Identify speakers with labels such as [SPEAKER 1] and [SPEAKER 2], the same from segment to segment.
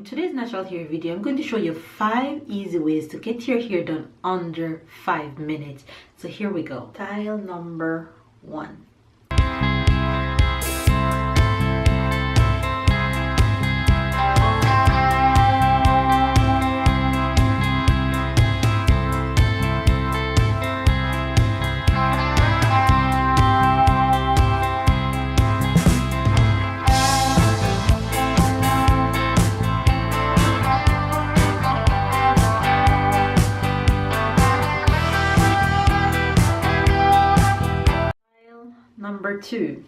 [SPEAKER 1] In today's natural hair video, I'm going to show you 5 easy ways to get your hair done under 5 minutes. So here we go. Style number 1. Number 2.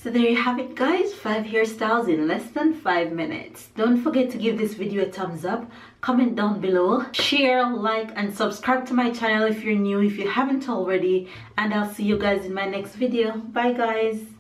[SPEAKER 1] So there you have it, guys. 5 hairstyles in less than 5 minutes. Don't forget to give this video a thumbs up, comment down below, share, like, and subscribe to my channel if you're new, if you haven't already. And I'll see you guys in my next video. Bye, guys.